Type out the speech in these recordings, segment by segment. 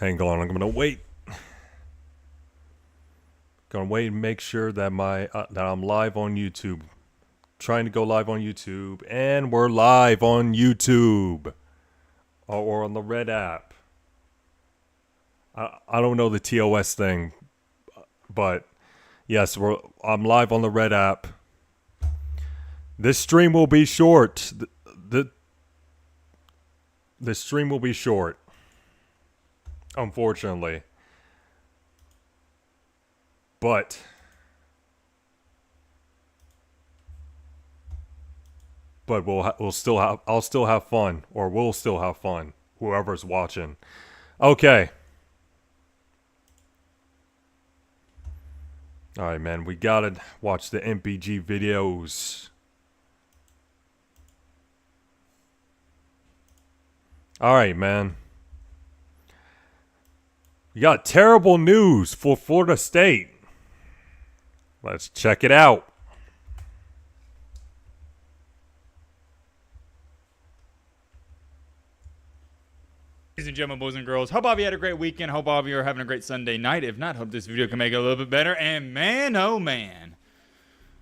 Hang on, I'm gonna wait. Gonna wait and make sure that that I'm live on YouTube. Trying to go live on YouTube, and we're live on YouTube, or on the Red app. I don't know the TOS thing, but yes, I'm live on the Red app. This stream will be short. The stream will be short, unfortunately. But we'll still have I'll still have fun, or we'll still have fun, whoever's watching. Okay. All right, man. We gotta watch the MPG videos. All right, man. We got terrible news for Florida State. Let's check it out. Ladies and gentlemen, boys and girls, hope all of you had a great weekend. Hope all of you are having a great Sunday night. If not, hope this video can make it a little bit better. And man, oh man,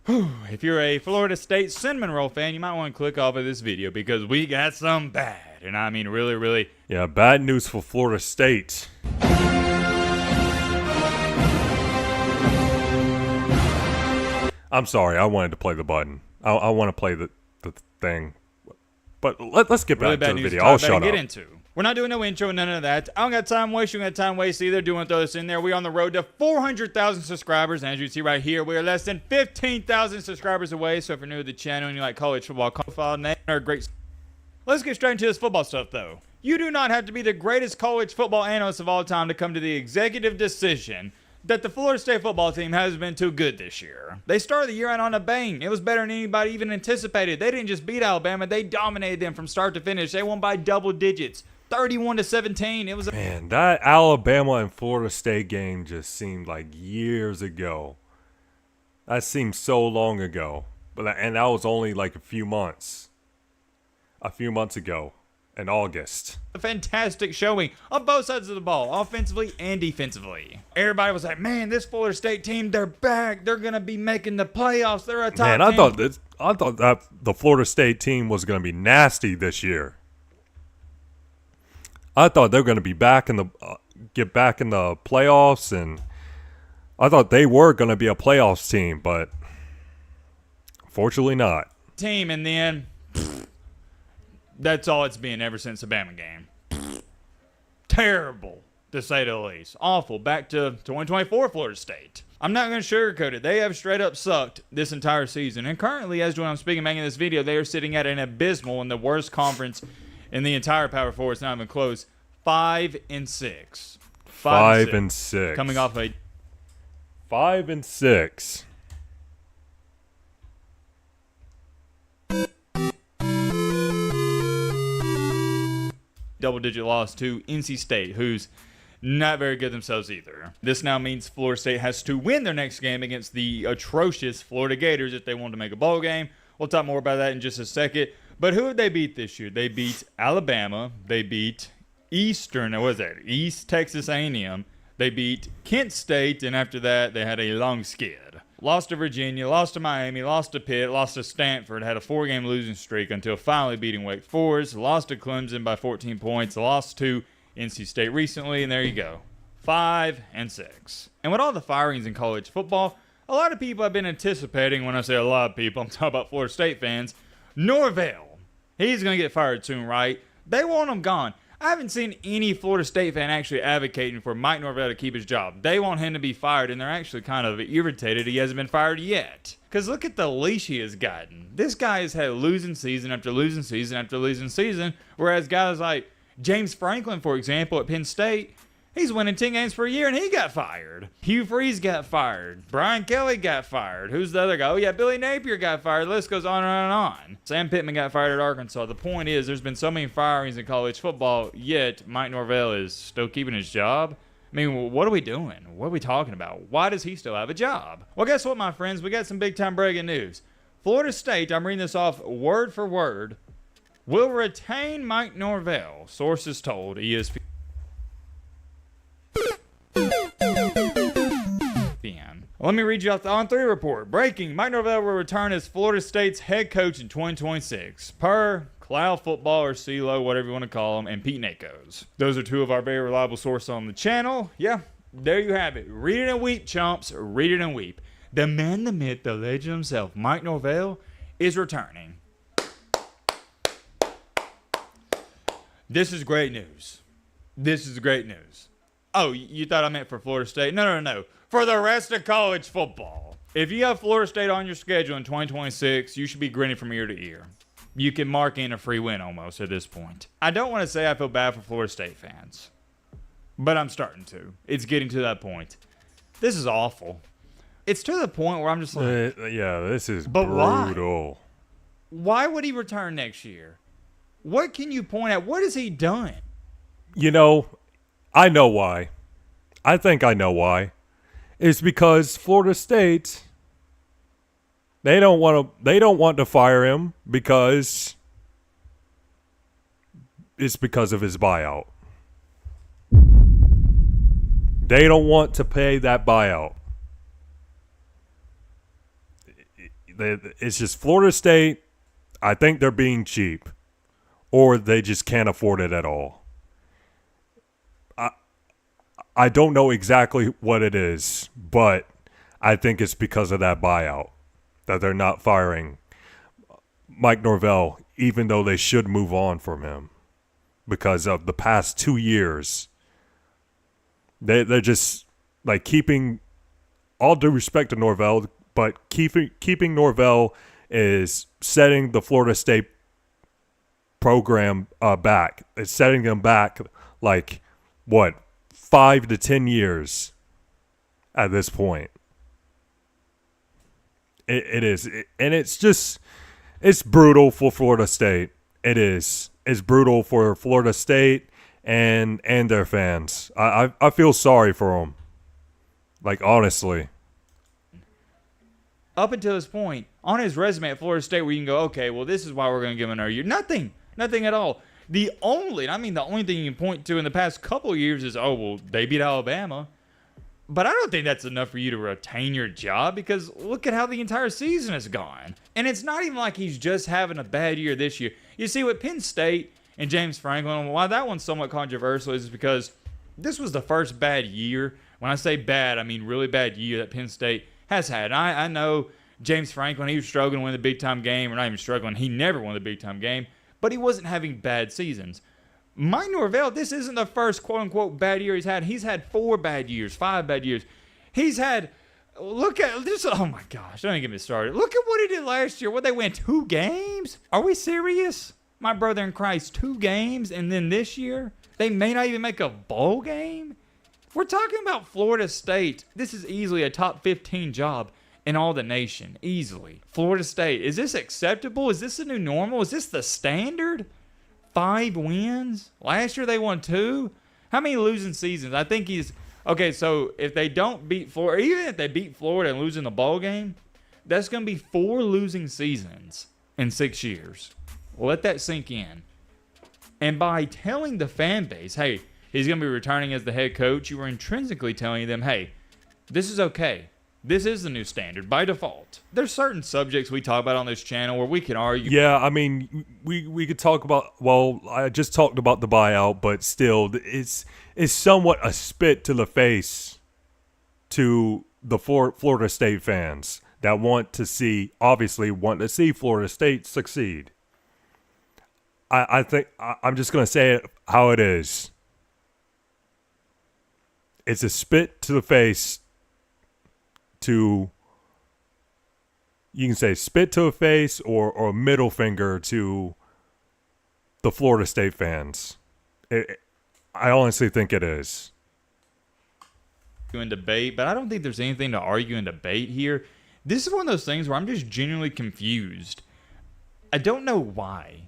if you're a Florida State cinnamon roll fan, you might want to click off of this video because we got some bad, and I mean really, really. Yeah, bad news for Florida State. I'm sorry, I wanted to play the button. I want to play the thing. But let's get back to the video. I'll shut up. We're not doing no intro, none of that. I don't got time waste. You got time waste either. Do want to throw this in there. We're on the road to 400,000 subscribers. And as you can see right here, we are less than 15,000 subscribers away. So if you're new to the channel and you like college football, profile name are great. Let's get straight into this football stuff, though. You do not have to be the greatest college football analyst of all time to come to the executive decision that the Florida State football team has been too good this year. They started the year out on a bang. It was better than anybody even anticipated. They didn't just beat Alabama. They dominated them from start to finish. They won by double digits. 31-17. It was Man, that Alabama and Florida State game just seemed like years ago. That seemed so long ago. And that was only like a few months ago in August. A fantastic showing on both sides of the ball, offensively and defensively. Everybody was like, man, this Florida State team, they're back. They're going to be making the playoffs. They're a top Man, team. I thought that the Florida State team was going to be nasty this year. I thought they were going to be back in the get back in the playoffs, and I thought they were going to be a playoffs team, but fortunately not. Team, and then that's all it's been ever since the Bama game. Terrible, to say the least. Awful. Back to 2024 Florida State. I'm not going to sugarcoat it. They have straight up sucked this entire season, and currently, as when I'm speaking, making this video, they are sitting at an abysmal and the worst conference in the entire Power Four. It's not even close. 5-6. 5-6. Coming off a 5-6. double-digit loss to NC State, who's not very good themselves either. This now means Florida State has to win their next game against the atrocious Florida Gators if they want to make a bowl game. We'll talk more about that in just a second. But who did they beat this year? They beat Alabama. They beat East Texas A&M. They beat Kent State, and after that, they had a long skid. Lost to Virginia, lost to Miami, lost to Pitt, lost to Stanford, had a 4-game losing streak until finally beating Wake Forest, lost to Clemson by 14 points, lost to NC State recently, and there you go. 5-6. And with all the firings in college football, a lot of people have been anticipating, when I say a lot of people, I'm talking about Florida State fans, Norvell. He's going to get fired soon, right? They want him gone. I haven't seen any Florida State fan actually advocating for Mike Norvell to keep his job. They want him to be fired, and they're actually kind of irritated he hasn't been fired yet. Because look at the leash he has gotten. This guy has had losing season after losing season after losing season, whereas guys like James Franklin, for example, at Penn State, he's winning 10 games per year, and he got fired. Hugh Freeze got fired. Brian Kelly got fired. Who's the other guy? Oh, yeah, Billy Napier got fired. The list goes on and on and on. Sam Pittman got fired at Arkansas. The point is, there's been so many firings in college football, yet Mike Norvell is still keeping his job. I mean, what are we doing? What are we talking about? Why does he still have a job? Well, guess what, my friends? We got some big-time breaking news. Florida State, I'm reading this off word for word, will retain Mike Norvell, sources told ESPN. Let me read you off the On3 report. Breaking: Mike Norvell will return as Florida State's head coach in 2026. Per Cloud Football or CeeLo, whatever you want to call them, and Pete Nakos. Those are two of our very reliable sources on the channel. Yeah, there you have it. Read it and weep, chumps. Read it and weep. The man, the myth, the legend himself, Mike Norvell, is returning. This is great news. This is great news. Oh, you thought I meant for Florida State? No. For the rest of college football. If you have Florida State on your schedule in 2026, you should be grinning from ear to ear. You can mark in a free win almost at this point. I don't want to say I feel bad for Florida State fans, but I'm starting to. It's getting to that point. This is awful. It's to the point where I'm just like, yeah, this is but brutal. Why would he return next year? What can you point at? What has he done? You know, I know why. I think I know why. It's because Florida State, they don't want to fire him because it's because of his buyout. They don't want to pay that buyout. It's just Florida State, I think they're being cheap, or they just can't afford it at all. I don't know exactly what it is, but I think it's because of that buyout that they're not firing Mike Norvell, even though they should move on from him because of the past 2 years. They're just like keeping, all due respect to Norvell, but keeping Norvell is setting the Florida State program back. It's setting them back like, what, 5 to 10 years at this point. It is. And it's brutal for Florida State. It is. It's brutal for Florida State and their fans. I feel sorry for them. Like, honestly. Up until this point, on his resume at Florida State, where you can go, okay, well, this is why we're going to give him another year. Nothing at all. The only thing you can point to in the past couple of years is, oh, well, they beat Alabama. But I don't think that's enough for you to retain your job because look at how the entire season has gone. And it's not even like he's just having a bad year this year. You see, with Penn State and James Franklin, why that one's somewhat controversial is because this was the first bad year. When I say bad, I mean really bad year that Penn State has had. And I know James Franklin, he was struggling to win the big-time game. Or not even struggling. He never won the big-time game. But he wasn't having bad seasons. Mike Norvell, this isn't the first quote-unquote bad year he's had. He's had 4 bad years, 5 bad years. He's had, look at this, oh my gosh, don't even get me started. Look at what he did last year. What, they win 2 games? Are we serious? My brother in Christ, 2 games, and then this year, they may not even make a bowl game? We're talking about Florida State. This is easily a top 15 job in all the nation, easily. Florida State, is this acceptable? Is this the new normal? Is this the standard? 5 wins? Last year they won 2? How many losing seasons? I think he's, okay, so if they don't beat Florida, even if they beat Florida and lose in the bowl game, that's going to be 4 losing seasons in 6 years. Let that sink in. And by telling the fan base, hey, he's going to be returning as the head coach, you are intrinsically telling them, hey, this is okay. This is the new standard by default. There's certain subjects we talk about on this channel where we can argue. Yeah, I mean, we could talk about, well, I just talked about the buyout, but still, it's somewhat a spit to the face to the Florida State fans that want to see Florida State succeed. I think I'm just going to say it how it is. It's a spit to the face to, you can say spit to a face or middle finger to the Florida State fans. I honestly think it is. And debate, but I don't think there's anything to argue and debate here. This is one of those things where I'm just genuinely confused. I don't know why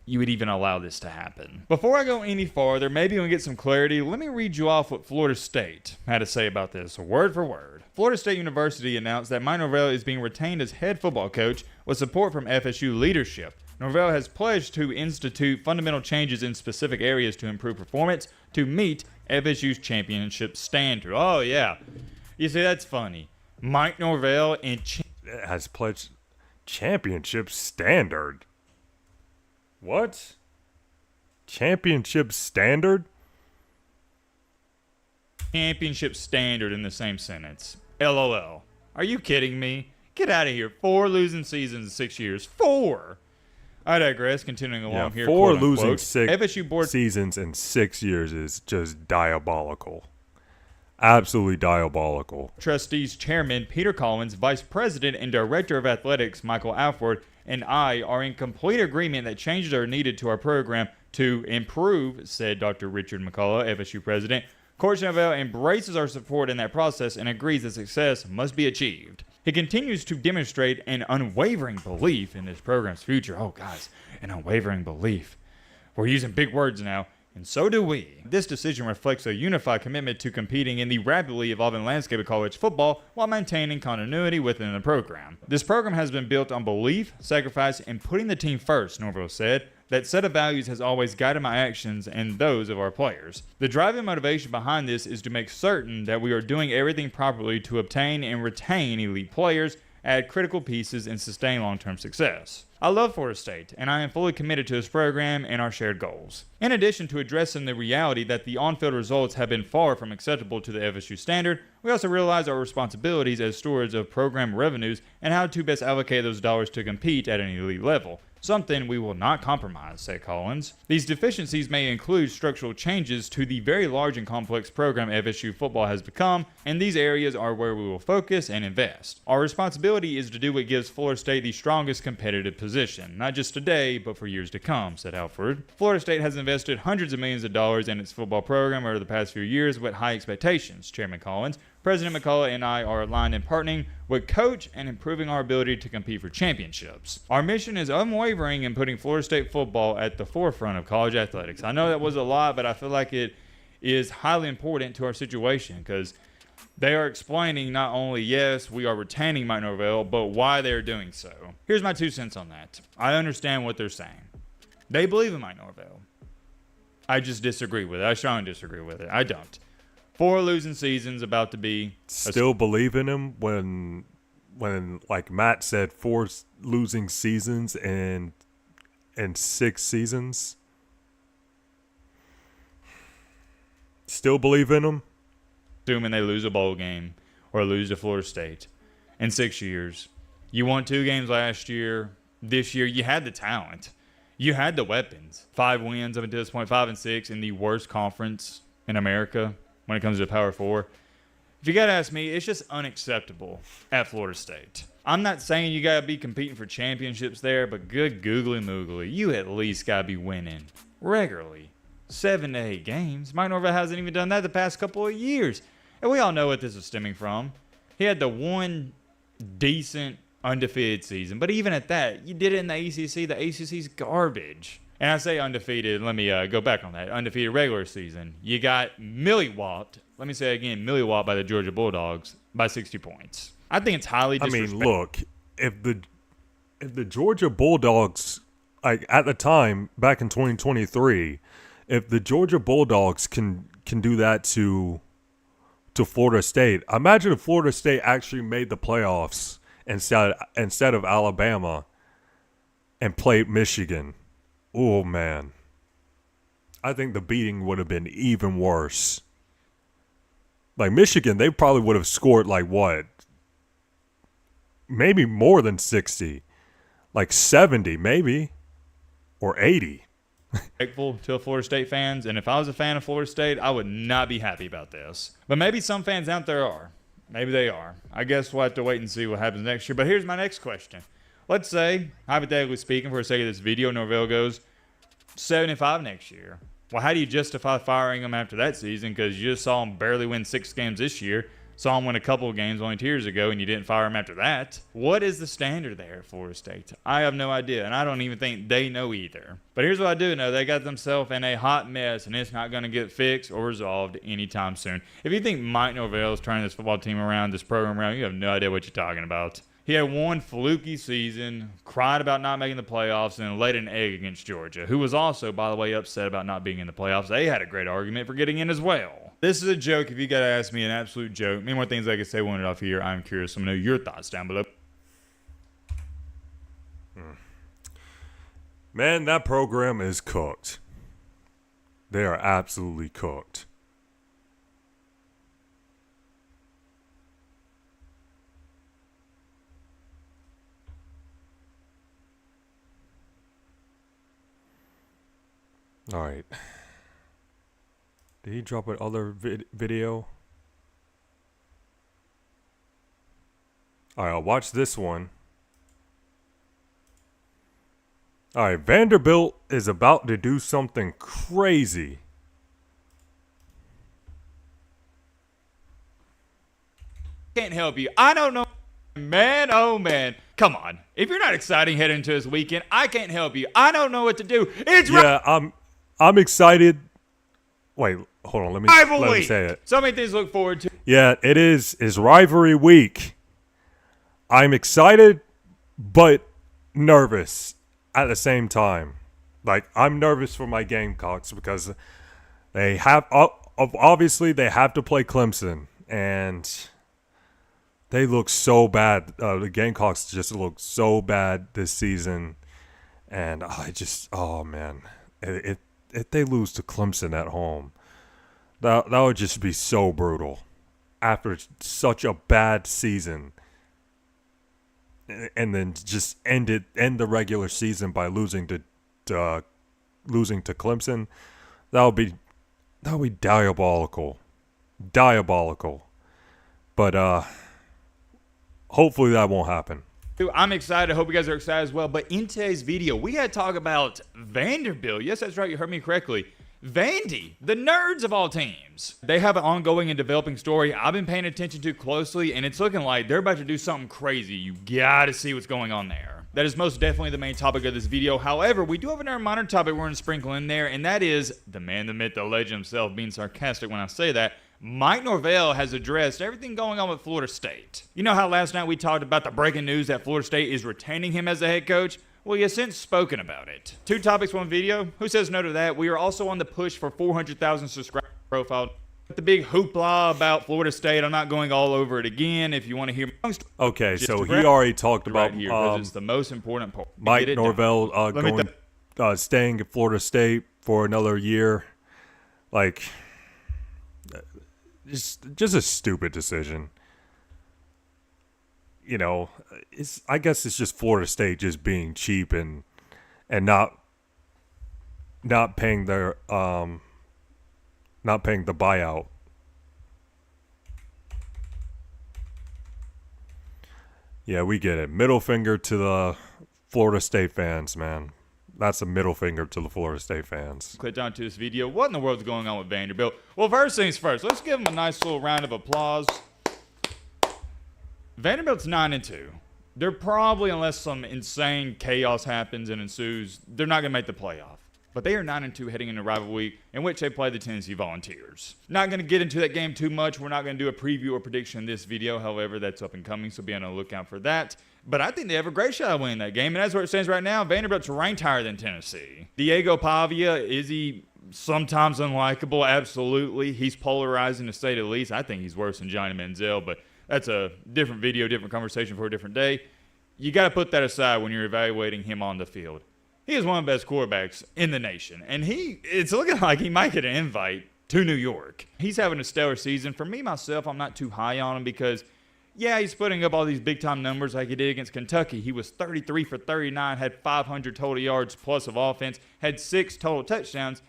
you would even allow this to happen. Before I go any farther, maybe we'll get some clarity. Let me read you off what Florida State had to say about this, word for word. Florida State University announced that Mike Norvell is being retained as head football coach with support from FSU leadership. Norvell has pledged to institute fundamental changes in specific areas to improve performance to meet FSU's championship standard. Oh, yeah. You see, that's funny. Mike Norvell has pledged championship standard. What? Championship standard? Championship standard in the same sentence. LOL. Are you kidding me? Get out of here. 4 losing seasons in 6 years. 4! I digress. Continuing along here. 4 quote, losing unquote, FSU board seasons in 6 years is just diabolical. Absolutely diabolical. Trustees Chairman Peter Collins, Vice President and Director of Athletics Michael Alford, and I are in complete agreement that changes are needed to our program to improve, said Dr. Richard McCullough, FSU President. Coach Norvell embraces our support in that process and agrees that success must be achieved. He continues to demonstrate an unwavering belief in this program's future. Oh, guys, an unwavering belief. We're using big words now, and so do we. This decision reflects a unified commitment to competing in the rapidly evolving landscape of college football while maintaining continuity within the program. This program has been built on belief, sacrifice, and putting the team first, Norvell said. That set of values has always guided my actions and those of our players. The driving motivation behind this is to make certain that we are doing everything properly to obtain and retain elite players, add critical pieces, and sustain long-term success. I love Florida State, and I am fully committed to this program and our shared goals. In addition to addressing the reality that the on-field results have been far from acceptable to the FSU standard, we also realize our responsibilities as stewards of program revenues and how to best allocate those dollars to compete at an elite level. Something we will not compromise, said Collins. These deficiencies may include structural changes to the very large and complex program FSU football has become, and these areas are where we will focus and invest. Our responsibility is to do what gives Florida State the strongest competitive position, not just today, but for years to come, said Alford. Florida State has invested hundreds of millions of dollars in its football program over the past few years with high expectations, Chairman Collins. President McCullough and I are aligned in partnering with Coach and improving our ability to compete for championships. Our mission is unwavering in putting Florida State football at the forefront of college athletics. I know that was a lot, but I feel like it is highly important to our situation because they are explaining not only, yes, we are retaining Mike Norvell, but why they're doing so. Here's my 2 cents on that. I understand what they're saying. They believe in Mike Norvell. I just disagree with it. I strongly disagree with it. I don't. 4 losing seasons about to be. Still believe in him when like Matt said, 4 losing seasons and 6 seasons. Still believe in him. Assuming they lose a bowl game or lose to Florida State in 6 years. You won 2 games last year. This year you had the talent. You had the weapons. 5 wins up until this point, 5 and 6 in the worst conference in America. When it comes to Power 4. If you got to ask me, it's just unacceptable at Florida State. I'm not saying you got to be competing for championships there, but good googly moogly, you at least got to be winning regularly. 7 to 8 games. Mike Norvell hasn't even done that the past couple of years. And we all know what this is stemming from. He had the one decent undefeated season, but even at that, you did it in the ACC. The ACC's garbage. And I say undefeated, let me go back on that. Undefeated regular season. You got millywhopped, let me say again, millywhopped by the Georgia Bulldogs by 60 points. I think it's highly disrespectful. I mean, look, if the Georgia Bulldogs, like at the time, back in 2023, if the Georgia Bulldogs can do that to Florida State, imagine if Florida State actually made the playoffs instead of Alabama and played Michigan. Oh, man. I think the beating would have been even worse. Like, Michigan, they probably would have scored, like, what? Maybe more than 60. Like, 70, maybe. Or 80. Respectful to Florida State fans, and if I was a fan of Florida State, I would not be happy about this. But maybe some fans out there are. Maybe they are. I guess we'll have to wait and see what happens next year. But here's my next question. Let's say, hypothetically speaking, for the sake of this video, Norvell goes 7-5 next year. Well, how do you justify firing him after that season? Because you just saw him barely win 6 games this year. Saw him win a couple of games only 2 years ago, and you didn't fire him after that. What is the standard there at Florida State? I have no idea, and I don't even think they know either. But here's what I do know. They got themselves in a hot mess, and it's not going to get fixed or resolved anytime soon. If you think Mike Norvell is turning this football team around, this program around, you have no idea what you're talking about. He had one fluky season, cried about not making the playoffs, and then laid an egg against Georgia, who was also, by the way, upset about not being in the playoffs. They had a great argument for getting in as well. This is a joke. If you got to ask me, an absolute joke. Many more things I could say when it off here. I'm curious. Let me know your thoughts down below. Man, that program is cooked. They are absolutely cooked. All right. Did he drop another video? All right, I'll watch this one. All right, Vanderbilt is about to do something crazy. Can't help you. I don't know. Man, oh man. Come on. If you're not excited heading into this weekend, I can't help you. I don't know what to do. It's I'm excited. Wait, hold on. Let me say it. So many things to look forward to. Yeah, it is. It's rivalry week. I'm excited, but nervous at the same time. Like, I'm nervous for my Gamecocks because they have obviously they have to play Clemson, and they look so bad. The Gamecocks just look so bad this season, and oh man, if they lose to Clemson at home, that would just be so brutal after such a bad season. And then just end the regular season by losing to Clemson. That would be diabolical. But hopefully that won't happen. I'm excited. I hope you guys are excited as well. But in today's video, we got to talk about Vanderbilt. Yes, that's right. You heard me correctly. Vandy, the nerds of all teams. They have an ongoing and developing story I've been paying attention to closely, and it's looking like they're about to do something crazy. You gotta see what's going on there. That is most definitely the main topic of this video. However, we do have another minor topic we're going to sprinkle in there, and that is the man, the myth, the legend himself, being sarcastic when I say that. Mike Norvell has addressed everything going on with Florida State. You know how last night we talked about the breaking news that Florida State is retaining him as the head coach? Well, he has since spoken about it. 2 topics, 1 video. Who says no to that? We are also on the push for 400,000 subscriber profile. The big hoopla about Florida State. I'm not going all over it again. If you want to hear. Okay, so he already talked about right here, it's the most important part. Mike Norvell staying at Florida State for another year. Like, just a stupid decision. You know, I guess it's just Florida State just being cheap and not paying their not paying the buyout. Yeah, we get it. Middle finger to the Florida State fans, man. That's a middle finger to the Florida State fans. Click down to this video. What in the world is going on with Vanderbilt? Well, first things first, let's give them a nice little round of applause. Vanderbilt's 9-2. They're probably, unless some insane chaos happens and ensues, they're not going to make the playoff. But they are 9-2 heading into rival week, in which they play the Tennessee Volunteers. Not going to get into that game too much. We're not going to do a preview or prediction in this video. However, that's up and coming, so be on the lookout for that. But I think they have a great shot of winning that game, and that's where it stands right now. Vanderbilt's ranked higher than Tennessee. Diego Pavia, is he sometimes unlikable? Absolutely. He's polarizing, to say the least. I think he's worse than Johnny Manziel, but that's a different video, different conversation for a different day. You got to put that aside when you're evaluating him on the field. He is one of the best quarterbacks in the nation, and it's looking like he might get an invite to New York. He's having a stellar season. For me, myself, I'm not too high on him because, yeah, he's putting up all these big-time numbers like he did against Kentucky. He was 33 for 39, had 500 total yards plus of offense, had 6 total touchdowns,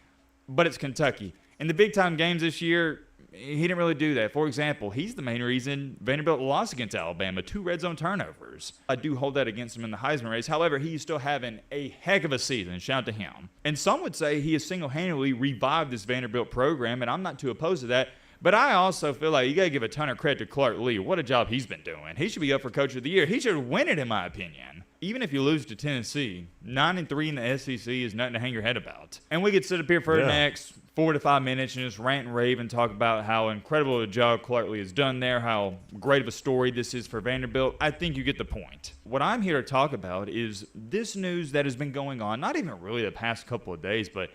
but it's Kentucky. In the big-time games this year, he didn't really do that. For example, he's the main reason Vanderbilt lost against Alabama, 2 red zone turnovers. I do hold that against him in the Heisman race. However, he's still having a heck of a season. Shout out to him. And some would say he has single-handedly revived this Vanderbilt program, and I'm not too opposed to that. But I also feel like you got to give a ton of credit to Clark Lee. What a job he's been doing. He should be up for Coach of the Year. He should win it, in my opinion. Even if you lose to Tennessee, 9-3 in the SEC is nothing to hang your head about. And we could sit up here for the next 4 to 5 minutes and just rant and rave and talk about how incredible a job Clark Lee has done there, how great of a story this is for Vanderbilt, I think you get the point. What I'm here to talk about is this news that has been going on, not even really the past couple of days, but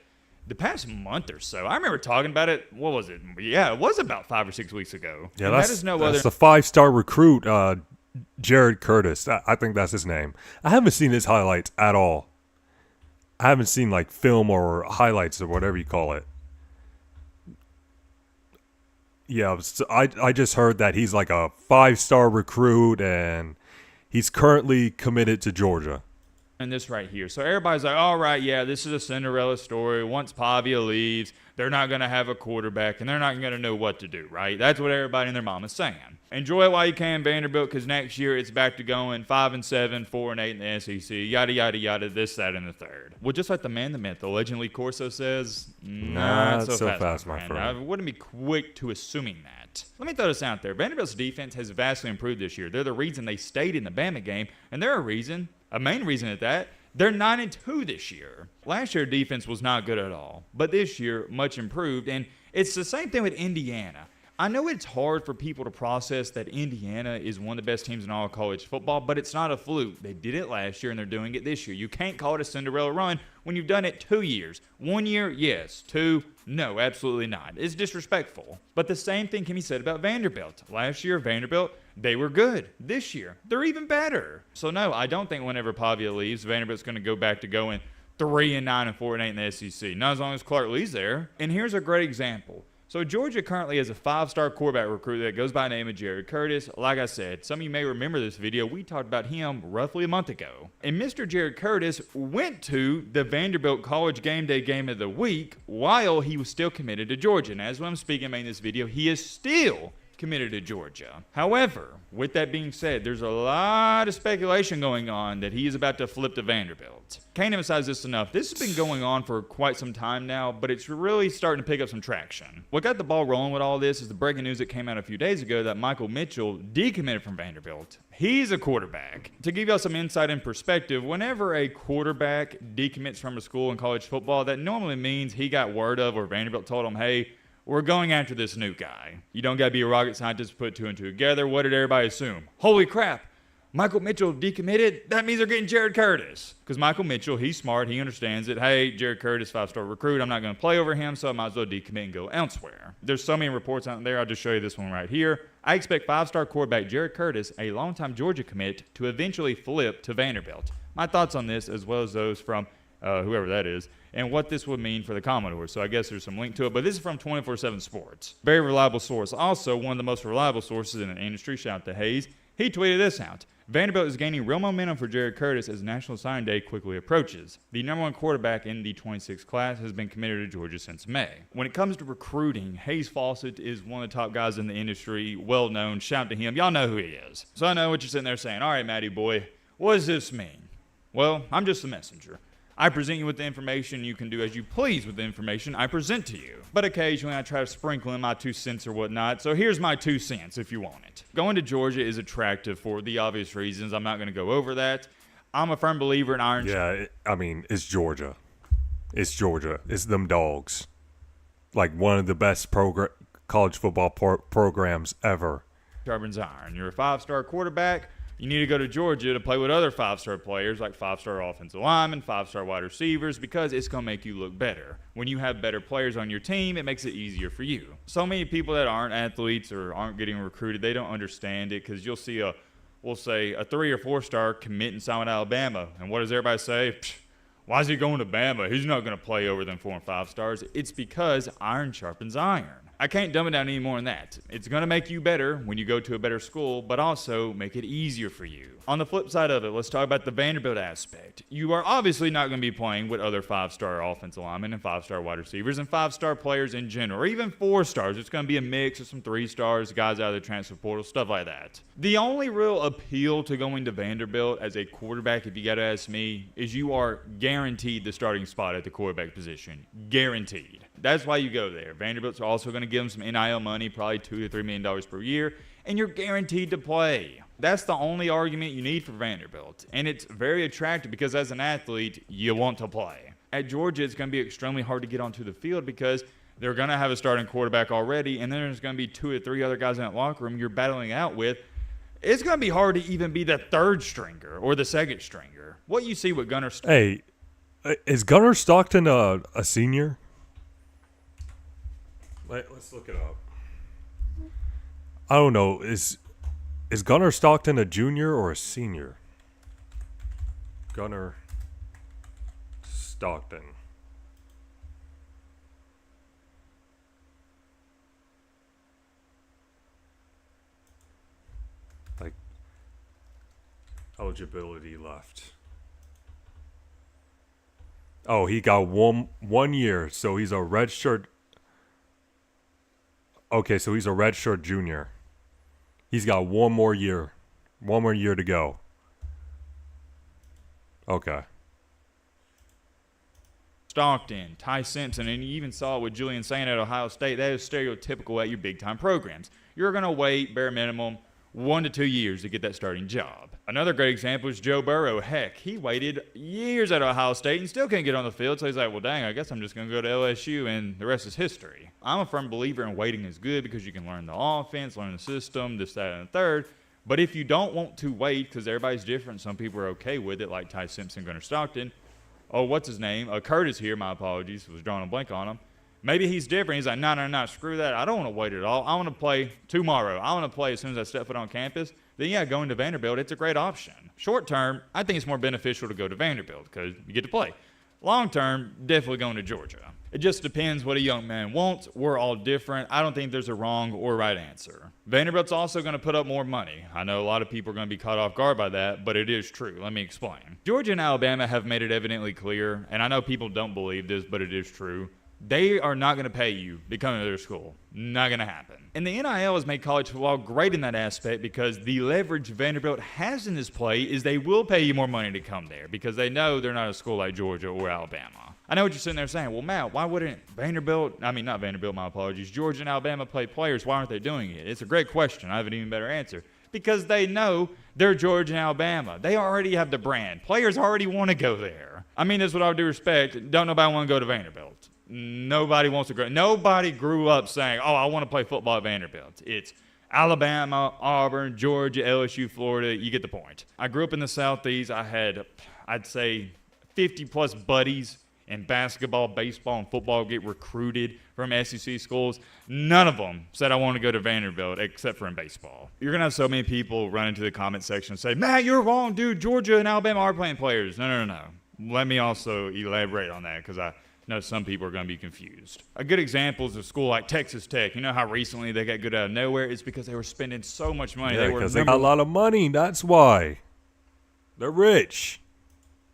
the past month or so. I remember talking about it, what was it? Yeah, it was about 5 or 6 weeks ago. Yeah, and that's the 5-star recruit, Jared Curtis. I think that's his name. I haven't seen his highlights at all. I haven't seen like film or highlights or whatever you call it. Yeah, so I just heard that he's like a 5-star recruit and he's currently committed to Georgia. And this right here. So everybody's like, all right, yeah, this is a Cinderella story. Once Pavia leaves, they're not going to have a quarterback, and they're not going to know what to do, right? That's what everybody and their mama's saying. Enjoy it while you can, Vanderbilt, because next year it's back to going 5-7, 4-8 in the SEC, yada, yada, yada, this, that, and the third. Well, just like the man, the myth, the legend Lee Corso says, not so fast, my friend. I wouldn't be quick to assuming that. Let me throw this out there. Vanderbilt's defense has vastly improved this year. They're the reason they stayed in the Bama game, and they're a main reason at that. They're 9-2 this year. Last year, defense was not good at all, but this year, much improved, and it's the same thing with Indiana. I know it's hard for people to process that Indiana is one of the best teams in all college football, but it's not a fluke. They did it last year, and they're doing it this year. You can't call it a Cinderella run when you've done it 2 years. 1 year, yes. 2, no, absolutely not. It's disrespectful. But the same thing can be said about Vanderbilt. Last year, Vanderbilt, they were good. This year, they're even better. So no, I don't think whenever Pavia leaves, Vanderbilt's going to go back to going 3-9 and 4-8 in the SEC. Not as long as Clark Lee's there. And here's a great example. So Georgia currently has a 5-star quarterback recruit that goes by the name of Jared Curtis. Like I said, some of you may remember this video. We talked about him roughly a month ago. And Mr. Jared Curtis went to the Vanderbilt College Game Day Game of the Week while he was still committed to Georgia. And as I'm speaking making this video, he is still committed to Georgia. However, with that being said, there's a lot of speculation going on that he is about to flip to Vanderbilt. Can't emphasize this enough. This has been going on for quite some time now, but it's really starting to pick up some traction. What got the ball rolling with all this is the breaking news that came out a few days ago that Michael Mitchell decommitted from Vanderbilt. He's a quarterback. To give y'all some insight and perspective, whenever a quarterback decommits from a school in college football, that normally means he got word of or Vanderbilt told him, hey, we're going after this new guy. You don't got to be a rocket scientist to put 2 and 2 together. What did everybody assume? Holy crap, Michael Mitchell decommitted? That means they're getting Jared Curtis. Because Michael Mitchell, he's smart. He understands that, hey, Jared Curtis, 5-star recruit. I'm not going to play over him, so I might as well decommit and go elsewhere. There's so many reports out there. I'll just show you this one right here. I expect 5-star quarterback Jared Curtis, a longtime Georgia commit, to eventually flip to Vanderbilt. My thoughts on this, as well as those from whoever that is, and what this would mean for the Commodores. So I guess there's some link to it, but this is from 24/7 Sports. Very reliable source. Also, one of the most reliable sources in the industry, shout out to Hayes, he tweeted this out. Vanderbilt is gaining real momentum for Jared Curtis as National Signing Day quickly approaches. The number 1 quarterback in the 26th class has been committed to Georgia since May. When it comes to recruiting, Hayes Fawcett is one of the top guys in the industry, well known. Shout out to him. Y'all know who he is. So I know what you're sitting there saying. All right, Matty boy, what does this mean? Well, I'm just the messenger. I present you with the information. You can do as you please with the information I present to you. But occasionally I try to sprinkle in my 2 cents or whatnot. So here's my 2 cents if you want it. Going to Georgia is attractive for the obvious reasons. I'm not going to go over that. I'm a firm believer in Iron. Yeah, it's Georgia. It's Georgia. It's them dogs. Like one of the best college football programs ever. Sharpens iron. You're a 5-star quarterback. You need to go to Georgia to play with other 5-star players like 5-star offensive linemen, 5-star wide receivers, because it's going to make you look better. When you have better players on your team, it makes it easier for you. So many people that aren't athletes or aren't getting recruited, they don't understand it because you'll see we'll say a 3 or 4-star commit and sign with Alabama. And what does everybody say? Why is he going to Bama? He's not going to play over than 4 and 5 stars. It's because iron sharpens iron. I can't dumb it down any more than that. It's going to make you better when you go to a better school, but also make it easier for you. On the flip side of it, let's talk about the Vanderbilt aspect. You are obviously not going to be playing with other 5-star offensive linemen and 5-star wide receivers and 5-star players in general, or even 4 stars. It's going to be a mix of some 3 stars, guys out of the transfer portal, stuff like that. The only real appeal to going to Vanderbilt as a quarterback, if you got to ask me, is you are guaranteed the starting spot at the quarterback position. Guaranteed. That's why you go there. Vanderbilt's also going to give them some NIL money, probably $2 to $3 million per year, and you're guaranteed to play. That's the only argument you need for Vanderbilt, and it's very attractive because as an athlete, you want to play. At Georgia, it's going to be extremely hard to get onto the field because They're going to have a starting quarterback already, and then there's going to be 2 or 3 other guys in that locker room you're battling out with. It's going to be hard to even be the third stringer or the second stringer. What you see with Gunnar Hey, is Gunnar Stockton a senior? Let's look it up. I don't know. Is Gunnar Stockton a junior or a senior? Gunnar Stockton. Like, eligibility left. Oh, he got one year, so he's a redshirt. Okay, so he's a redshirt junior. He's got one more year to go. Okay. Stockton, Ty Simpson, and you even saw it with Julian Saint at Ohio State. That is stereotypical at your big-time programs. You're going to wait, bare minimum, 1 to 2 years to get that starting job. Another great example is Joe Burrow. Heck, he waited years at Ohio State and still can't get on the field, so he's like, well, dang, I guess I'm just going to go to LSU, and the rest is history. I'm a firm believer in waiting is good because you can learn the offense, learn the system, this, that, and the third. But if you don't want to wait, because everybody's different, some people are okay with it, like Ty Simpson, Gunnar Stockton. Oh, what's his name? Curtis here, my apologies, was drawing a blank on him. Maybe he's different. He's like, no, screw that. I don't want to wait at all. I want to play tomorrow. I want to play as soon as I step foot on campus. Then, yeah, going to Vanderbilt, it's a great option. Short term, I think it's more beneficial to go to Vanderbilt because you get to play. Long term, definitely going to Georgia. It just depends what a young man wants. We're all different. I don't think there's a wrong or right answer. Vanderbilt's also going to put up more money. I know a lot of people are going to be caught off guard by that, but it is true. Let me explain. Georgia and Alabama have made it evidently clear, and I know people don't believe this, but it is true. They are not going to pay you to come to their school. Not going to happen. And the NIL has made college football great in that aspect because the leverage Vanderbilt has in this play is they will pay you more money to come there because they know they're not a school like Georgia or Alabama. I know what you're sitting there saying. Well, Matt, why wouldn't Georgia and Alabama play players? Why aren't they doing it? It's a great question. I have an even better answer. Because they know they're Georgia and Alabama. They already have the brand. Players already want to go there. I mean this with all due respect. Don't nobody want to go to Vanderbilt. Nobody wants to grow. Nobody grew up saying, oh, I want to play football at Vanderbilt. It's Alabama, Auburn, Georgia, LSU, Florida. You get the point. I grew up in the Southeast. I had, I'd say, 50-plus buddies in basketball, baseball, and football get recruited from SEC schools. None of them said I want to go to Vanderbilt except for in baseball. You're going to have so many people run into the comment section and say, Matt, you're wrong, dude. Georgia and Alabama are playing players. No. Let me also elaborate on that because I know some people are going to be confused. A good example is a school like Texas Tech. You know how recently they got good out of nowhere? It's because they were spending so much money. Yeah, because they got a lot of money. That's why. They're rich.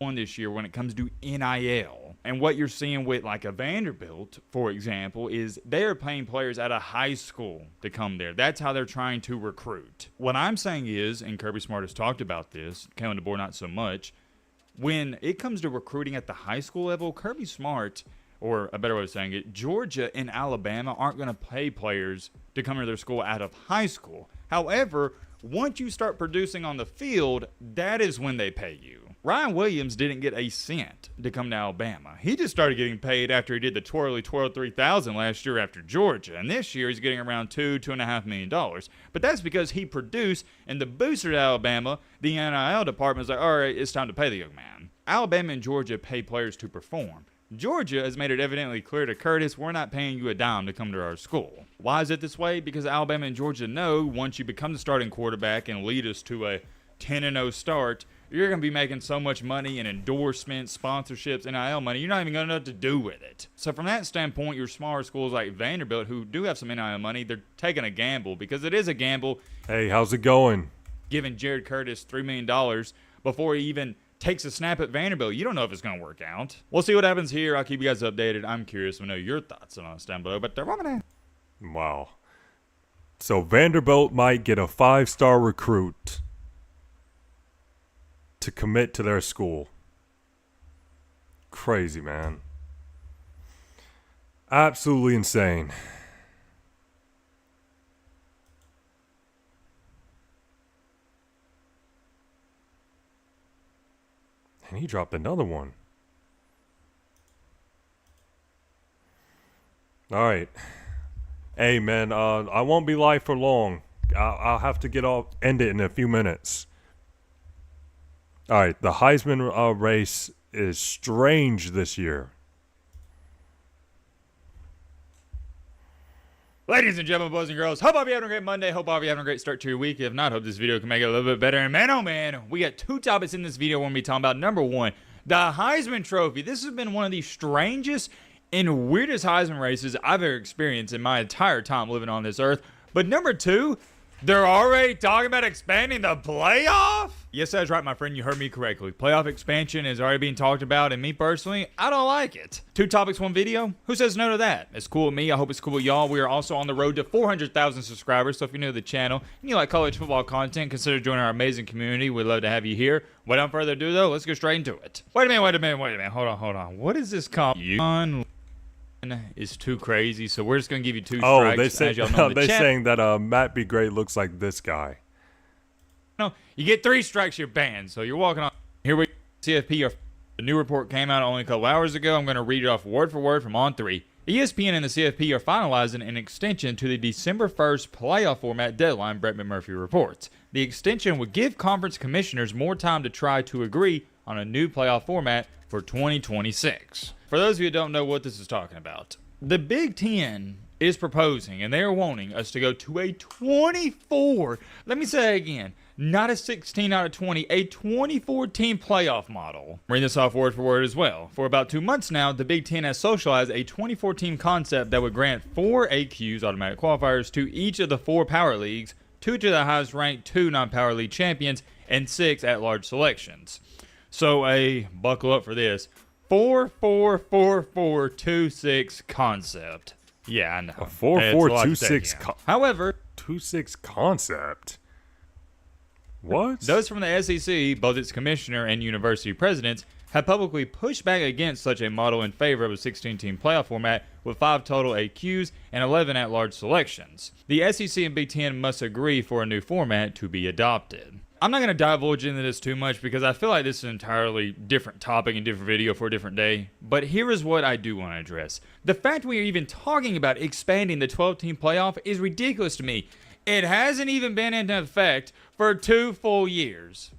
On this year when it comes to NIL. And what you're seeing with like a Vanderbilt, for example, is they are paying players at a high school to come there. That's how they're trying to recruit. What I'm saying is, and Kirby Smart has talked about this, Kellen DeBoer not so much, when it comes to recruiting at the high school level, Kirby Smart, or a better way of saying it, Georgia and Alabama aren't going to pay players to come to their school out of high school. However, once you start producing on the field, that is when they pay you. Ryan Williams didn't get a cent to come to Alabama. He just started getting paid after he did the twirly 3,000 last year after Georgia. And this year he's getting around $2.5 million. But that's because he produced, and the booster to Alabama, the NIL department is like, all right, it's time to pay the young man. Alabama and Georgia pay players to perform. Georgia has made it evidently clear to Curtis, we're not paying you a dime to come to our school. Why is it this way? Because Alabama and Georgia know once you become the starting quarterback and lead us to a 10-0 start, you're going to be making so much money in endorsements, sponsorships, NIL money, you're not even going to know what to do with it. So from that standpoint, your smaller schools like Vanderbilt, who do have some NIL money, they're taking a gamble because it is a gamble. Hey, how's it going? Giving Jared Curtis $3 million before he even takes a snap at Vanderbilt. You don't know if it's going to work out. We'll see what happens here. I'll keep you guys updated. I'm curious to know your thoughts on us down below. But wow. So Vanderbilt might get a 5-star recruit to commit to their school. Crazy, man. Absolutely insane. And he dropped another one. All right. Hey, man, I won't be live for long. I'll have to end it in a few minutes. All right, the Heisman race is strange this year. Ladies and gentlemen, boys and girls, hope I'll be having a great Monday. Hope I'll be having a great start to your week. If not, hope this video can make it a little bit better. And man, oh man, we got two topics in this video we're going to be talking about. Number one, the Heisman Trophy. This has been one of the strangest and weirdest Heisman races I've ever experienced in my entire time living on this earth. But number two, they're already talking about expanding the playoff? Yes, that's right, my friend. You heard me correctly. Playoff expansion is already being talked about, and me personally, I don't like it. Two topics, one video? Who says no to that? It's cool with me. I hope it's cool with y'all. We are also on the road to 400,000 subscribers, so if you're new to the channel and you like college football content, consider joining our amazing community. We'd love to have you here. Without further ado, though, let's go straight into it. Wait a minute. Hold on. What is this called? Is too crazy, so we're just gonna give you two strikes. As y'all know, they're saying that Matt Be Great looks like this guy. No, you get 3 strikes, you're banned. So you're walking on. Here we CFP. The new report came out only a couple hours ago. I'm gonna read it off word for word from On 3. ESPN and the CFP are finalizing an extension to the December 1st playoff format deadline, Brett McMurphy reports. The extension would give conference commissioners more time to try to agree on a new playoff format for 2026. For those of you who don't know what this is talking about, the Big Ten is proposing, and they are wanting us to go to a 24, let me say it again, not a 16 out of 20, a 24-team playoff model. Read this off word for word as well. For about 2 months now, the Big Ten has socialized a 24-team concept that would grant 4 AQs, automatic qualifiers, to each of the 4 power leagues, 2 to the highest ranked 2 non-power league champions, and 6 at-large selections. So buckle up for this, 4-4-4-4-2-6 concept. Yeah, I know. A 4-4-2-6. However, 2-6 concept. What? Those from the SEC, both its commissioner and university presidents, have publicly pushed back against such a model in favor of a 16-team playoff format with 5 total AQs and 11 at-large selections. The SEC and Big Ten must agree for a new format to be adopted. I'm not going to divulge into this too much because I feel like this is an entirely different topic and different video for a different day. But here is what I do want to address. The fact we are even talking about expanding the 12-team playoff is ridiculous to me. It hasn't even been in effect for 2 full years.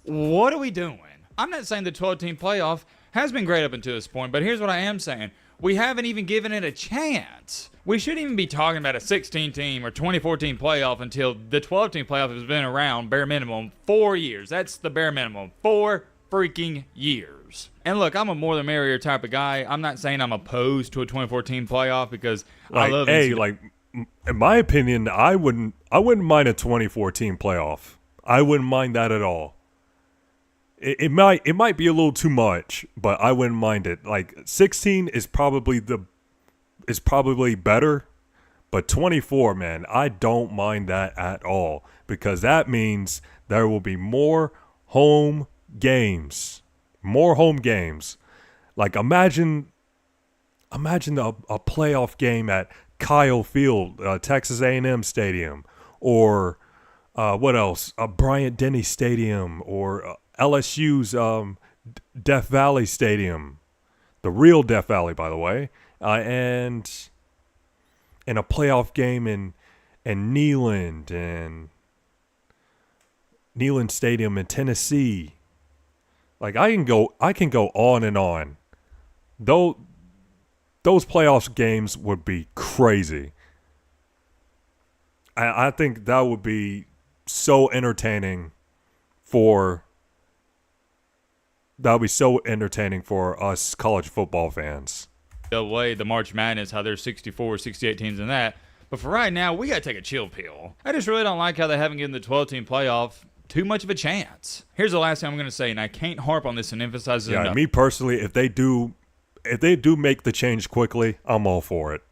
What are we doing? I'm not saying the 12-team playoff has been great up until this point, but here's what I am saying. We haven't even given it a chance. We shouldn't even be talking about a 16-team or 24-team playoff until the 12-team playoff has been around, bare minimum, 4 years. That's the bare minimum. 4 freaking years. And look, I'm a more the merrier type of guy. I'm not saying I'm opposed to a 24-team playoff because I love it. In my opinion, I wouldn't mind a 24-team playoff. I wouldn't mind that at all. It might be a little too much, but I wouldn't mind it. Like 16 is probably better, but 24, man, I don't mind that at all because that means there will be more home games. Like imagine a playoff game at Kyle Field, Texas A&M Stadium, or what else? Bryant-Denny Stadium, or LSU's Death Valley Stadium, the real Death Valley, by the way, and a playoff game in Neyland Stadium in Tennessee. Like I can go on and on. Those playoffs games would be crazy. I think that would be so entertaining for us college football fans. The way the March Madness, how there's 64, 68 teams in that. But for right now, we got to take a chill pill. I just really don't like how they haven't given the 12-team playoff too much of a chance. Here's the last thing I'm going to say, and I can't harp on this and emphasize it enough. Me personally, if they do make the change quickly, I'm all for it.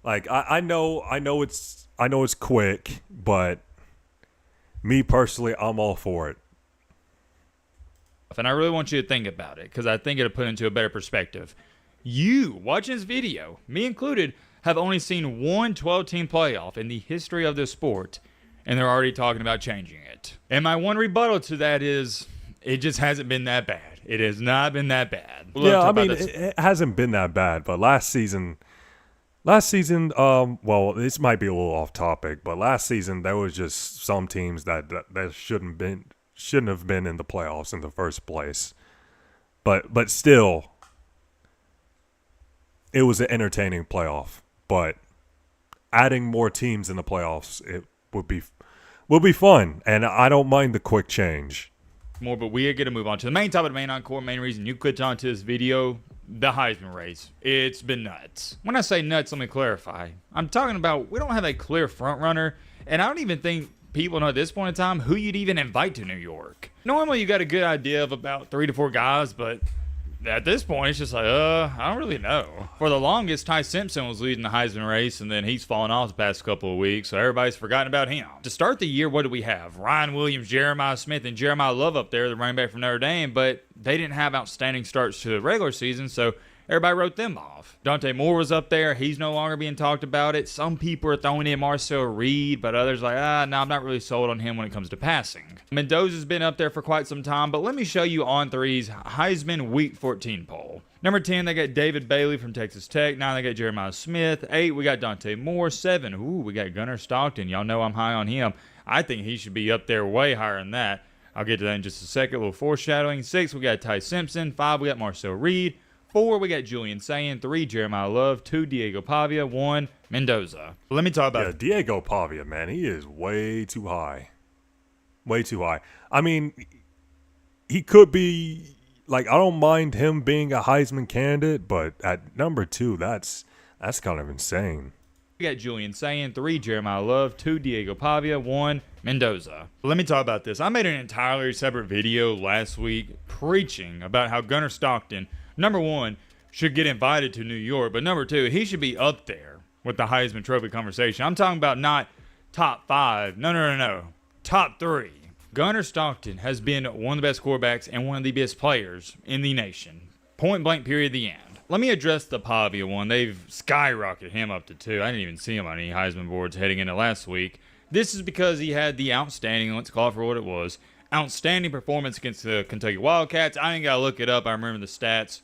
Like I know it's quick, but me personally, I'm all for it. And I really want you to think about it because I think it'll put into a better perspective. You, watching this video, me included, have only seen one 12-team playoff in the history of this sport, and they're already talking about changing it. And my one rebuttal to that is it just hasn't been that bad. It has not been that bad. Yeah, I mean, it hasn't been that bad, but last season Last season, well, this might be a little off topic, but last season there was just some teams that shouldn't have been in the playoffs in the first place. But still, it was an entertaining playoff. But adding more teams in the playoffs, it would be fun, and I don't mind the quick change. More, but we are going to move on to the main topic of the main encore. Main reason you clicked onto this video, the Heisman race. It's been nuts. When I say nuts, let me clarify. I'm talking about we don't have a clear front runner, and I don't even think people know at this point in time who you'd even invite to New York. Normally, you got a good idea of about 3 to 4 guys, but at this point, it's just like, I don't really know. For the longest, Ty Simpson was leading the Heisman race, and then he's fallen off the past couple of weeks, so everybody's forgotten about him. To start the year, what do we have? Ryan Williams, Jeremiah Smith, and Jeremiah Love up there, the running back from Notre Dame, but they didn't have outstanding starts to the regular season, so everybody wrote them off. Dante Moore was up there. He's no longer being talked about it. Some people are throwing in Marcel Reed, but others like, no, I'm not really sold on him when it comes to passing. Mendoza's been up there for quite some time, but let me show you On3's Heisman Week 14 poll. Number 10, they got David Bailey from Texas Tech. 9, they got Jeremiah Smith. 8, we got Dante Moore. 7, we got Gunnar Stockton. Y'all know I'm high on him. I think he should be up there way higher than that. I'll get to that in just a second. A little foreshadowing. 6, we got Ty Simpson. 5, we got Marcel Reed. 4, we got Julian Sayin. 3, Jeremiah Love. 2, Diego Pavia. 1, Mendoza. Let me talk about Diego Pavia, man. He is way too high. Way too high. I mean, he could be, like, I don't mind him being a Heisman candidate, but at number 2, that's kind of insane. We got Julian Sayin. 3, Jeremiah Love. 2, Diego Pavia. 1, Mendoza. Let me talk about this. I made an entirely separate video last week preaching about how Gunnar Stockton, number 1, should get invited to New York, but number 2, he should be up there with the Heisman Trophy conversation. I'm talking about not top 5. No. Top 3. Gunnar Stockton has been one of the best quarterbacks and one of the best players in the nation. Point blank, period, the end. Let me address the Pavia one. They've skyrocketed him up to 2. I didn't even see him on any Heisman boards heading into last week. This is because he had the outstanding, let's call it for what it was, outstanding performance against the Kentucky Wildcats. I ain't got to look it up. I remember the stats.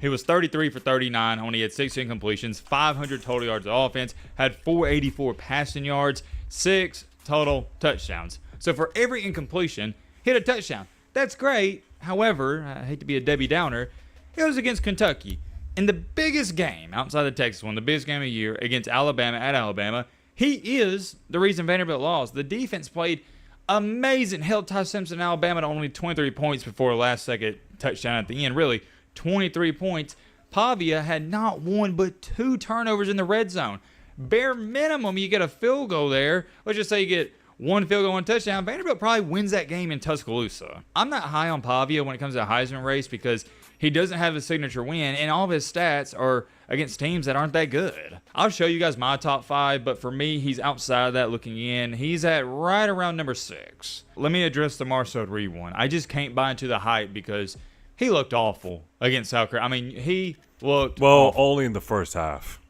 He was 33 for 39, only had 6 incompletions, 500 total yards of offense, had 484 passing yards, 6 total touchdowns. So for every incompletion, hit a touchdown. That's great. However, I hate to be a Debbie Downer, it was against Kentucky. In the biggest game outside the Texas one, the biggest game of the year against Alabama at Alabama, he is the reason Vanderbilt lost. The defense played amazing. Held Ty Simpson, Alabama, to only 23 points before a last-second touchdown at the end. Really, 23 points. Pavia had not 1 but 2 turnovers in the red zone. Bare minimum, you get a field goal there. Let's just say you get 1 field goal, 1 touchdown. Vanderbilt probably wins that game in Tuscaloosa. I'm not high on Pavia when it comes to the Heisman race because he doesn't have a signature win, and all of his stats are against teams that aren't that good. I'll show you guys my top 5, but for me, he's outside of that looking in. He's at right around number 6. Let me address the Marcel Reed one. I just can't buy into the hype because he looked awful against South Carolina. I mean, he looked awful. Only in the first half.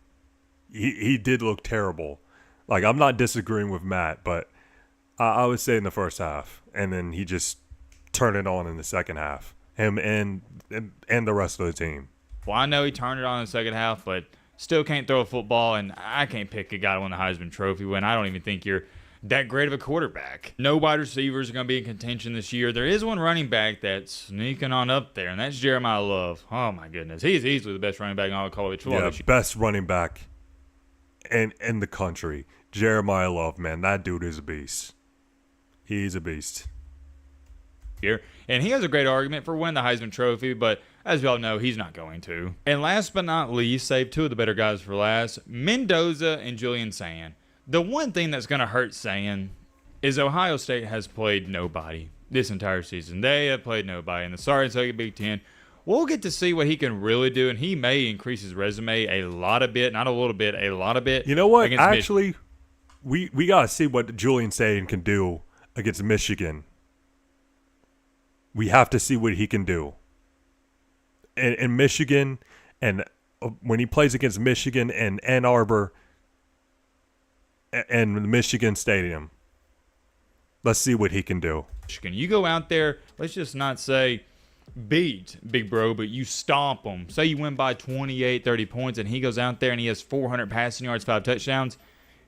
He did look terrible. Like, I'm not disagreeing with Matt, but I would say in the first half. And then he just turned it on in the second half. Him and the rest of the team. Well, I know he turned it on in the second half, but still can't throw a football, and I can't pick a guy to win the Heisman Trophy when I don't even think you're that great of a quarterback. No wide receivers are going to be in contention this year. There is one running back that's sneaking on up there, and that's Jeremiah Love. Oh, my goodness. He's easily the best running back in all of college football this year. Best running back in the country. Jeremiah Love, man, that dude is a beast. He's a beast. Here, and he has a great argument for winning the Heisman Trophy, but as we all know, he's not going to. And last but not least, save 2 of the better guys for last, Mendoza and Julian Sayin. The one thing that's going to hurt Sayin is Ohio State has played nobody this entire season. They have played nobody in the Sorry Second Big Ten. We'll get to see what he can really do, and he may increase his resume a lot of bit, not a little bit, a lot of bit. You know what? Actually, we got to see what Julian Sayin can do against Michigan. We have to see what he can do. In Michigan, and when he plays against Michigan and Ann Arbor and the Michigan Stadium, let's see what he can do. You go out there, let's just not say beat Big Bro, but you stomp him. Say you win by 28, 30 points, and he goes out there and he has 400 passing yards, 5 touchdowns.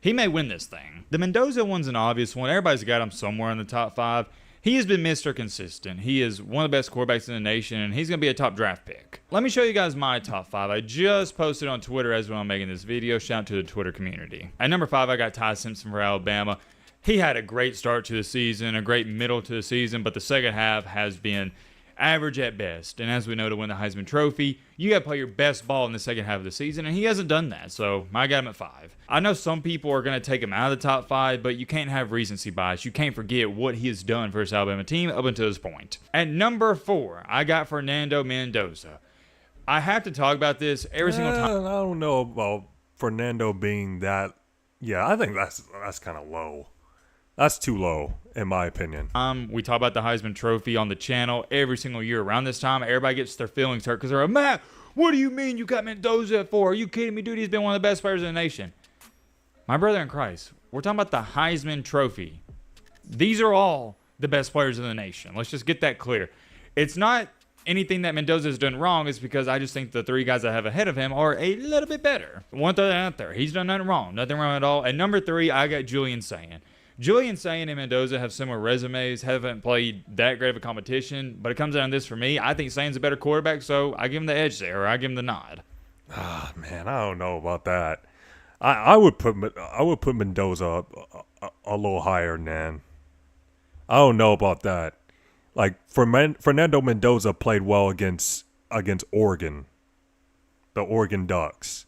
He may win this thing. The Mendoza one's an obvious one. Everybody's got him somewhere in the top 5. He has been Mr. Consistent. He is one of the best quarterbacks in the nation, and he's going to be a top draft pick. Let me show you guys my top 5. I just posted on Twitter as well I'm making this video. Shout out to the Twitter community. At number 5, I got Ty Simpson for Alabama. He had a great start to the season, a great middle to the season, but the second half has been average at best. And as we know, to win the Heisman Trophy, you got to play your best ball in the second half of the season, and he hasn't done that. So I got him at 5. I know some people are going to take him out of the top 5, but you can't have recency bias. You can't forget what he has done for his Alabama team up until this point. At number 4, I got Fernando Mendoza. I have to talk about this every single time. I don't know about Fernando being that. Yeah, I think that's kind of low. That's too low, in my opinion. We talk about the Heisman Trophy on the channel every single year around this time. Everybody gets their feelings hurt because they're like, Matt, what do you mean you got Mendoza at 4? Are you kidding me, dude? He's been one of the best players in the nation. My brother in Christ, we're talking about the Heisman Trophy. These are all the best players in the nation. Let's just get that clear. It's not anything that Mendoza has done wrong. It's because I just think the 3 guys I have ahead of him are a little bit better. One throw that out there. He's done nothing wrong. Nothing wrong at all. At number 3, I got Julian Sayin. Julian Sayin and Mendoza have similar resumes, haven't played that great of a competition, but it comes down to this for me. I think Sayin's a better quarterback, so I give him the edge there, or I give him the nod. Ah, man, I don't know about that. I would put Mendoza up a little higher than that. I don't know about that. Like Fernando Mendoza played well against Oregon, the Oregon Ducks.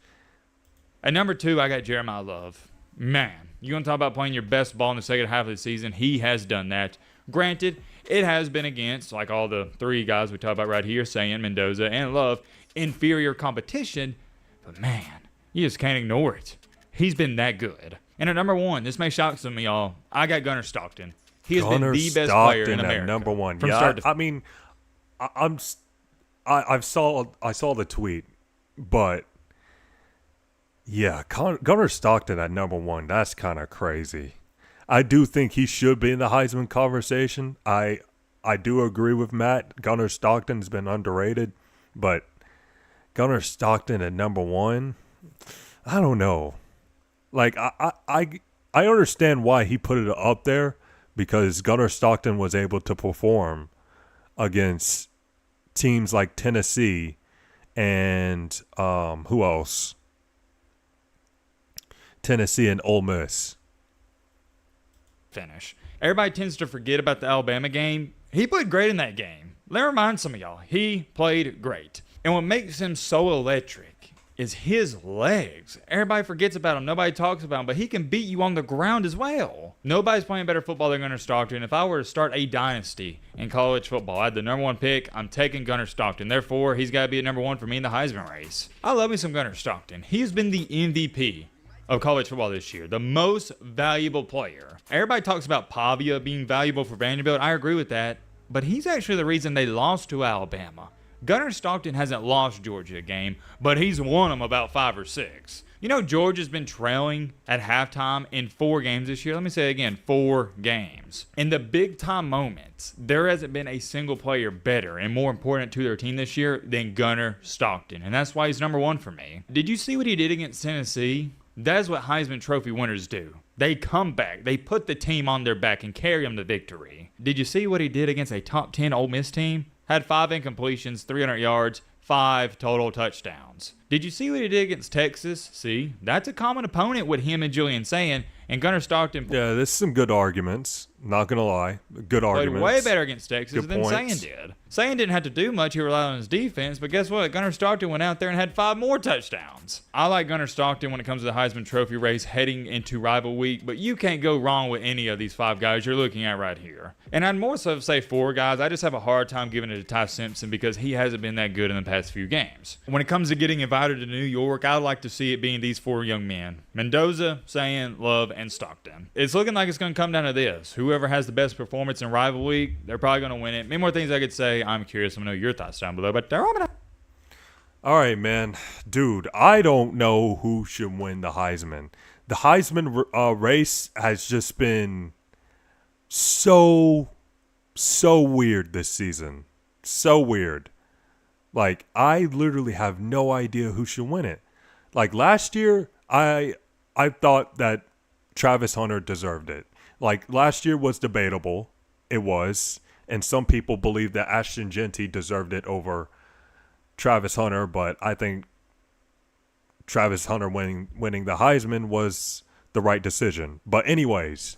At number 2, I got Jeremiah Love. Man, you want to talk about playing your best ball in the second half of the season? He has done that. Granted, it has been against, like all the 3 guys we talk about right here, Sayin, Mendoza, and Love, inferior competition. But man, you just can't ignore it. He's been that good. And at number 1, this may shock some of y'all, I got Gunnar Stockton. He has been the best player in America. Number 1. From Yeah, start to I mean, I saw the tweet, but yeah, Gunnar Stockton at number 1. That's kind of crazy. I do think he should be in the Heisman conversation. I do agree with Matt. Gunnar Stockton's been underrated, but Gunnar Stockton at number 1, I don't know. Like I understand why he put it up there, because Gunnar Stockton was able to perform against teams like Tennessee and who else? Tennessee and Ole Miss. Finish. Everybody tends to forget about the Alabama game. He played great in that game. Let me remind some of y'all, he played great. And what makes him so electric is his legs. Everybody forgets about him. Nobody talks about him, but he can beat you on the ground as well. Nobody's playing better football than Gunnar Stockton. If I were to start a dynasty in college football, I had the number 1 pick. I'm taking Gunnar Stockton. Therefore, he's got to be at number 1 for me in the Heisman race. I love me some Gunnar Stockton. He's been the MVP of college football this year, the most valuable player. Everybody talks about Pavia being valuable for Vanderbilt. I agree with that, but he's actually the reason they lost to Alabama. Gunnar Stockton hasn't lost Georgia a game, but he's won them about 5 or 6. You know, Georgia's been trailing at halftime in 4 games this year. Let me say it again, 4 games. In the big time moments, there hasn't been a single player better and more important to their team this year than Gunnar Stockton, and that's why he's number 1 for me. Did you see what he did against Tennessee? That's what Heisman Trophy winners do. They come back. They put the team on their back and carry them to victory. Did you see what he did against a top 10 Ole Miss team? Had 5 incompletions, 300 yards, 5 total touchdowns. Did you see what he did against Texas? See, that's a common opponent with him and Julian Sayin, and Gunnar Stockton. Yeah, there's some good arguments. Not gonna lie, good arguments. Played way better against Texas Good than points. Sayin did. Sayin didn't have to do much. He relied on his defense, but guess what? Gunnar Stockton went out there and had 5 more touchdowns. I like Gunnar Stockton when it comes to the Heisman Trophy race heading into rival week, but you can't go wrong with any of these 5 guys you're looking at right here. And I'd more so say 4 guys. I just have a hard time giving it to Ty Simpson because he hasn't been that good in the past few games. When it comes to getting invited to New York, I'd like to see it being these 4 young men: Mendoza, Sayin, Love, and Stockton. It's looking like it's going to come down to this. Whoever has the best performance in rival week, they're probably going to win it. Many more things I could say. I'm curious. I'm going to know your thoughts down below. But All right, man. Dude, I don't know who should win the Heisman. The Heisman race has just been so weird this season. So weird. Like, I literally have no idea who should win it. Like last year, I thought that Travis Hunter deserved it. Like last year was debatable. It was. And some people believe that Ashton Genty deserved it over Travis Hunter, but I think Travis Hunter winning the Heisman was the right decision. But anyways,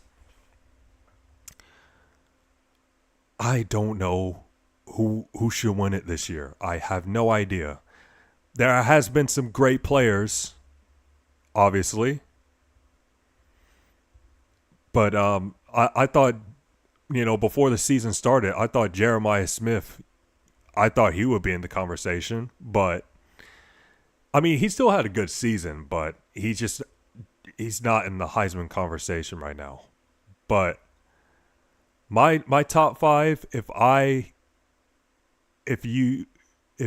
I don't know who should win it this year. I have no idea. There has been some great players, obviously. But I thought, before the season started, I thought Jeremiah Smith, I thought he would be in the conversation. But, I mean, he still had a good season, but he's not in the Heisman conversation right now. But my top five, if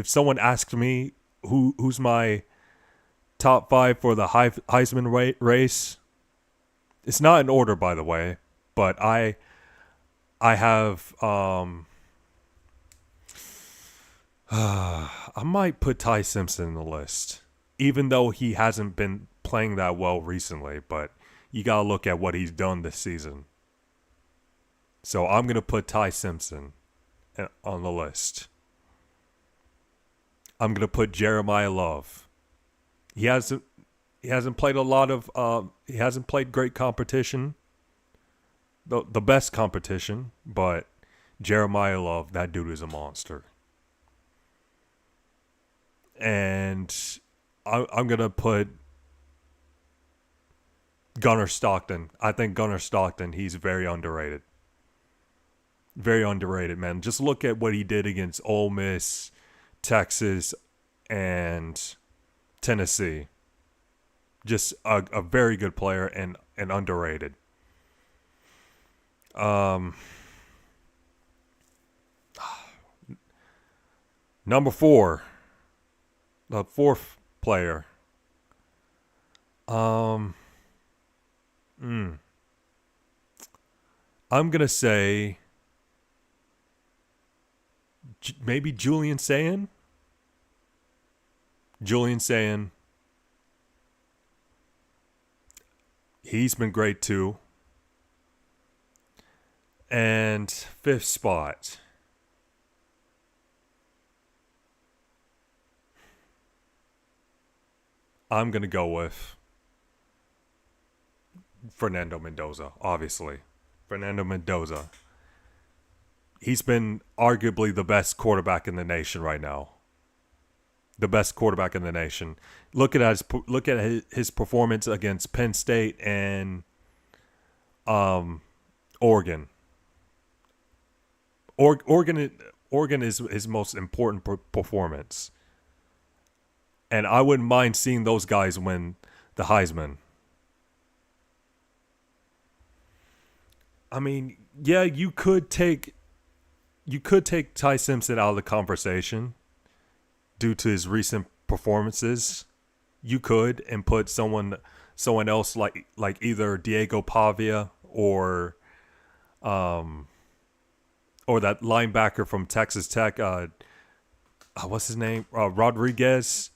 someone asked me who's my top five for the Heisman race, it's not in order, by the way, but I have I might put Ty Simpson in the list, even though he hasn't been playing that well recently. But you gotta look at what he's done this season. So I'm gonna put Ty Simpson on the list. I'm gonna put Jeremiah Love. He hasn't played a lot of he hasn't played great competition, the best competition, but Jeremiah Love, that dude is a monster. And I'm gonna put Gunnar Stockton. I think Gunnar Stockton, he's very underrated. Very underrated, man. Just look at what he did against Ole Miss, Texas, and Tennessee. Just a very good player and underrated. Number 4. The fourth player. I'm gonna say maybe Julian Sayin. Julian Sayin. He's been great too. And fifth spot. I'm going to go with Fernando Mendoza, obviously. Fernando Mendoza. He's been arguably the best quarterback in the nation right now. The best quarterback in the nation. Look at his performance against Penn State and Oregon. Oregon is his most important performance. And I wouldn't mind seeing those guys win the Heisman. I mean, yeah, you could take Ty Simpson out of the conversation due to his recent performances. You could, and put someone else like either Diego Pavia or that linebacker from Texas Tech. What's his name? Rodriguez.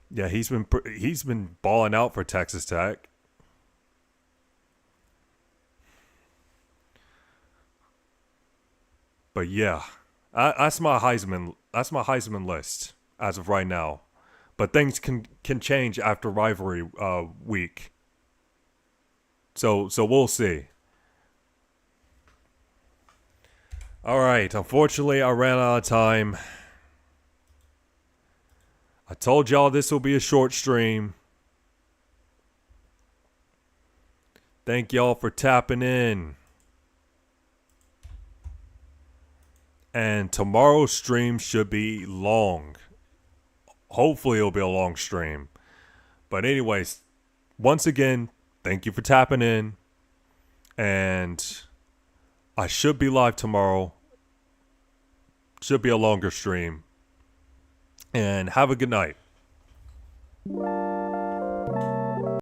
Yeah, he's been balling out for Texas Tech. But yeah, that's my Heisman list as of right now. But things can change after rivalry week. So we'll see. All right, unfortunately I ran out of time. I told y'all this will be a short stream. Thank y'all for tapping in. And tomorrow's stream should be long. Hopefully it'll be a long stream. But anyways, once again, thank you for tapping in. And I should be live tomorrow. Should be a longer stream. And have a good night.